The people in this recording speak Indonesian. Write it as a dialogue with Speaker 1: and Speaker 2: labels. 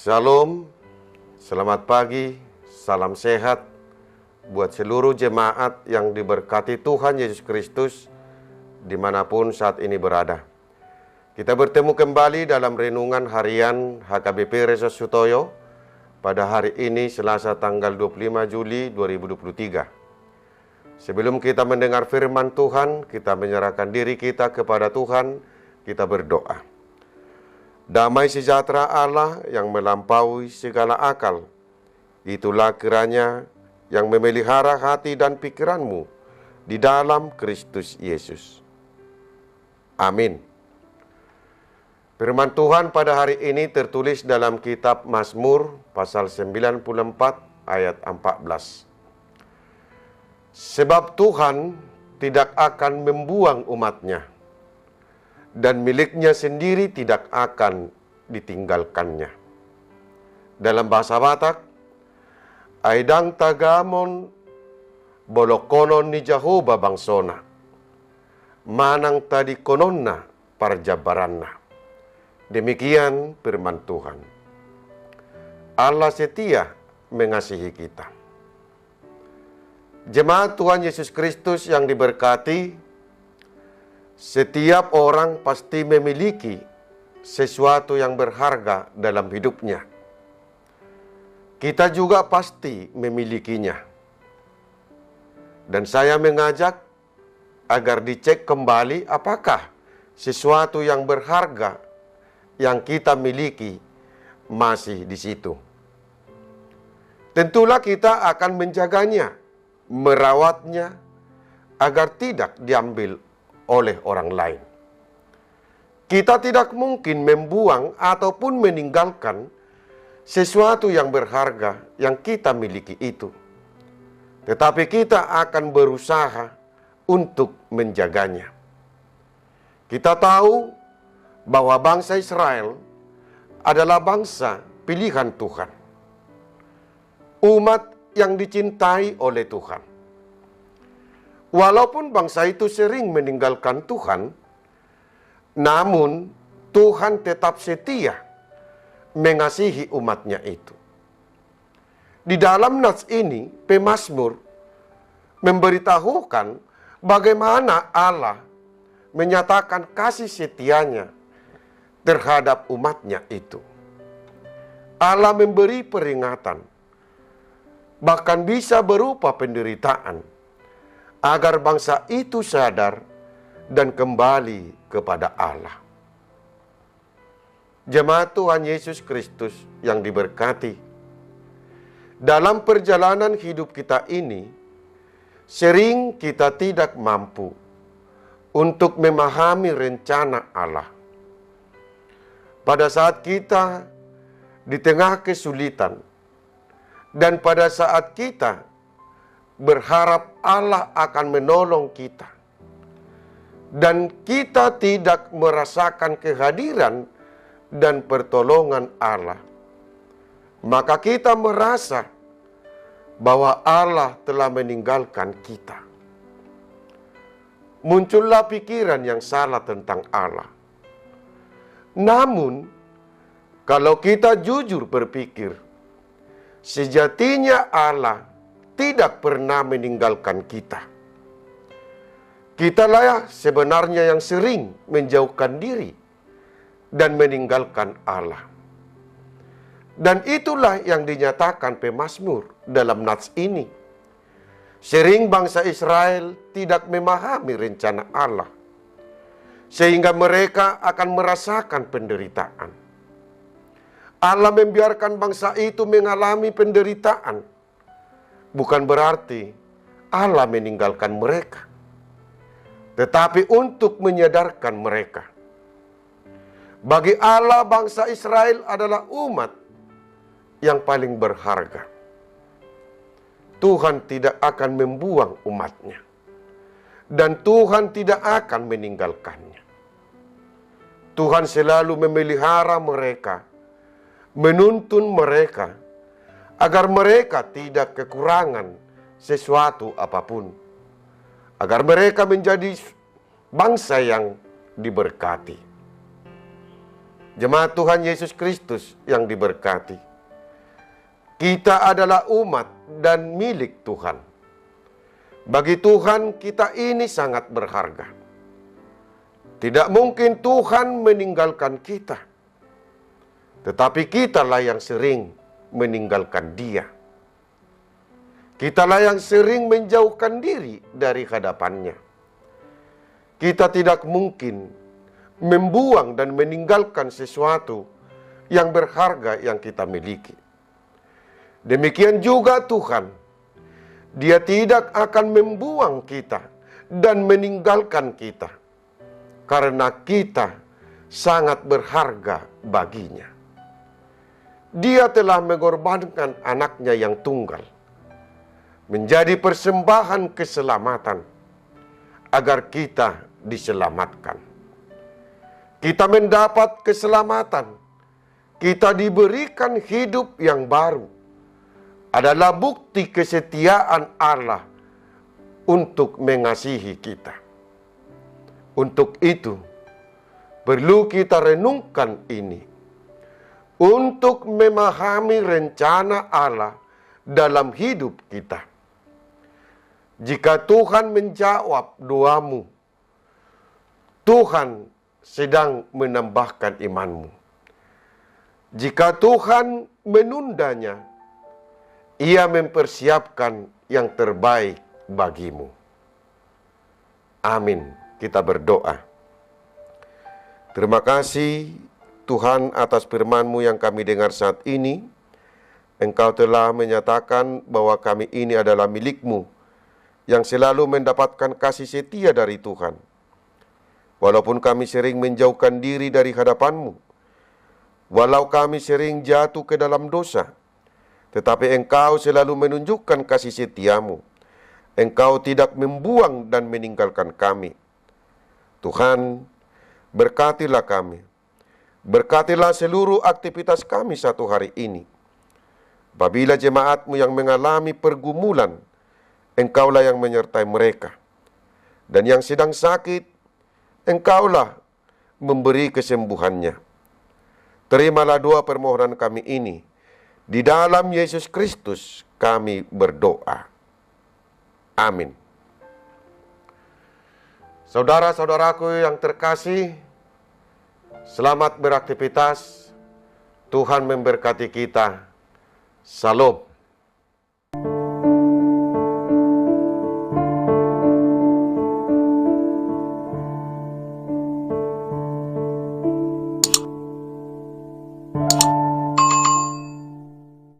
Speaker 1: Shalom, selamat pagi, salam sehat buat seluruh jemaat yang diberkati Tuhan Yesus Kristus dimanapun saat ini berada. Kita bertemu kembali dalam renungan harian HKBP Reso Sutoyo pada hari ini Selasa tanggal 25 Juli 2023. Sebelum kita mendengar firman Tuhan, kita menyerahkan diri kita kepada Tuhan, kita berdoa. Damai sejahtera Allah yang melampaui segala akal, itulah kiranya yang memelihara hati dan pikiranmu di dalam Kristus Yesus. Amin. Firman Tuhan pada hari ini tertulis dalam kitab Mazmur pasal 94 ayat 14. Sebab Tuhan tidak akan membuang umat-Nya, dan miliknya sendiri tidak akan ditinggalkannya. Dalam bahasa Batak, Aidang tagamon bolokonon ni Jehovah bangsona, manang tadi kononna parjabaranna. Demikian firman Tuhan. Allah setia mengasihi kita. Jemaat Tuhan Yesus Kristus yang diberkati, setiap orang pasti memiliki sesuatu yang berharga dalam hidupnya. Kita juga pasti memilikinya. Dan saya mengajak agar dicek kembali apakah sesuatu yang berharga yang kita miliki masih di situ. Tentulah kita akan menjaganya, merawatnya agar tidak diambil oleh orang lain. Kita tidak mungkin membuang ataupun meninggalkan sesuatu yang berharga yang kita miliki itu. Tetapi kita akan berusaha untuk menjaganya. Kita tahu bahwa bangsa Israel adalah bangsa pilihan Tuhan. Umat yang dicintai oleh Tuhan. Walaupun bangsa itu sering meninggalkan Tuhan, namun Tuhan tetap setia mengasihi umatnya itu. Di dalam nats ini, pemazmur memberitahukan bagaimana Allah menyatakan kasih setianya terhadap umatnya itu. Allah memberi peringatan, bahkan bisa berupa penderitaan, agar bangsa itu sadar dan kembali kepada Allah. Jemaat Tuhan Yesus Kristus yang diberkati, dalam perjalanan hidup kita ini, sering kita tidak mampu untuk memahami rencana Allah. Pada saat kita di tengah kesulitan, dan pada saat kita berharap Allah akan menolong kita, dan kita tidak merasakan kehadiran dan pertolongan Allah, maka kita merasa bahwa Allah telah meninggalkan kita. Muncullah pikiran yang salah tentang Allah. Namun, kalau kita jujur berpikir, sejatinya Allah tidak pernah meninggalkan kita. Kitalah sebenarnya yang sering menjauhkan diri dan meninggalkan Allah. Dan itulah yang dinyatakan pemazmur dalam nats ini. Sering bangsa Israel tidak memahami rencana Allah, sehingga mereka akan merasakan penderitaan. Allah membiarkan bangsa itu mengalami penderitaan, bukan berarti Allah meninggalkan mereka, tetapi untuk menyadarkan mereka. Bagi Allah, bangsa Israel adalah umat yang paling berharga. Tuhan tidak akan membuang umatnya, dan Tuhan tidak akan meninggalkannya. Tuhan selalu memelihara mereka, menuntun mereka, agar mereka tidak kekurangan sesuatu apapun, agar mereka menjadi bangsa yang diberkati. Jemaat Tuhan Yesus Kristus yang diberkati, kita adalah umat dan milik Tuhan. Bagi Tuhan kita ini sangat berharga. Tidak mungkin Tuhan meninggalkan kita, tetapi kitalah yang sering meninggalkan Dia. Kitalah yang sering menjauhkan diri dari hadapannya. Kita tidak mungkin membuang dan meninggalkan sesuatu yang berharga yang kita miliki. Demikian juga Tuhan, Dia tidak akan membuang kita dan meninggalkan kita, karena kita sangat berharga baginya. Dia telah mengorbankan anaknya yang tunggal, menjadi persembahan keselamatan, agar kita diselamatkan. Kita mendapat keselamatan, kita diberikan hidup yang baru, adalah bukti kesetiaan Allah untuk mengasihi kita. Untuk itu, perlu kita renungkan ini, untuk memahami rencana Allah dalam hidup kita. Jika Tuhan menjawab doamu, Tuhan sedang menambahkan imanmu. Jika Tuhan menundanya, Ia mempersiapkan yang terbaik bagimu. Amin. Kita berdoa. Terima kasih Tuhan atas firman-Mu yang kami dengar saat ini. Engkau telah menyatakan bahwa kami ini adalah milik-Mu, yang selalu mendapatkan kasih setia dari Tuhan. Walaupun kami sering menjauhkan diri dari hadapan-Mu, walau kami sering jatuh ke dalam dosa, tetapi Engkau selalu menunjukkan kasih setia-Mu. Engkau tidak membuang dan meninggalkan kami. Tuhan, berkatilah kami. Berkatilah seluruh aktivitas kami satu hari ini. Apabila jemaat-Mu yang mengalami pergumulan, Engkaulah yang menyertai mereka. Dan yang sedang sakit, Engkaulah memberi kesembuhannya. Terimalah doa permohonan kami ini. Di dalam Yesus Kristus kami berdoa. Amin. Saudara-saudaraku yang terkasih, selamat beraktivitas. Tuhan memberkati kita. Salam.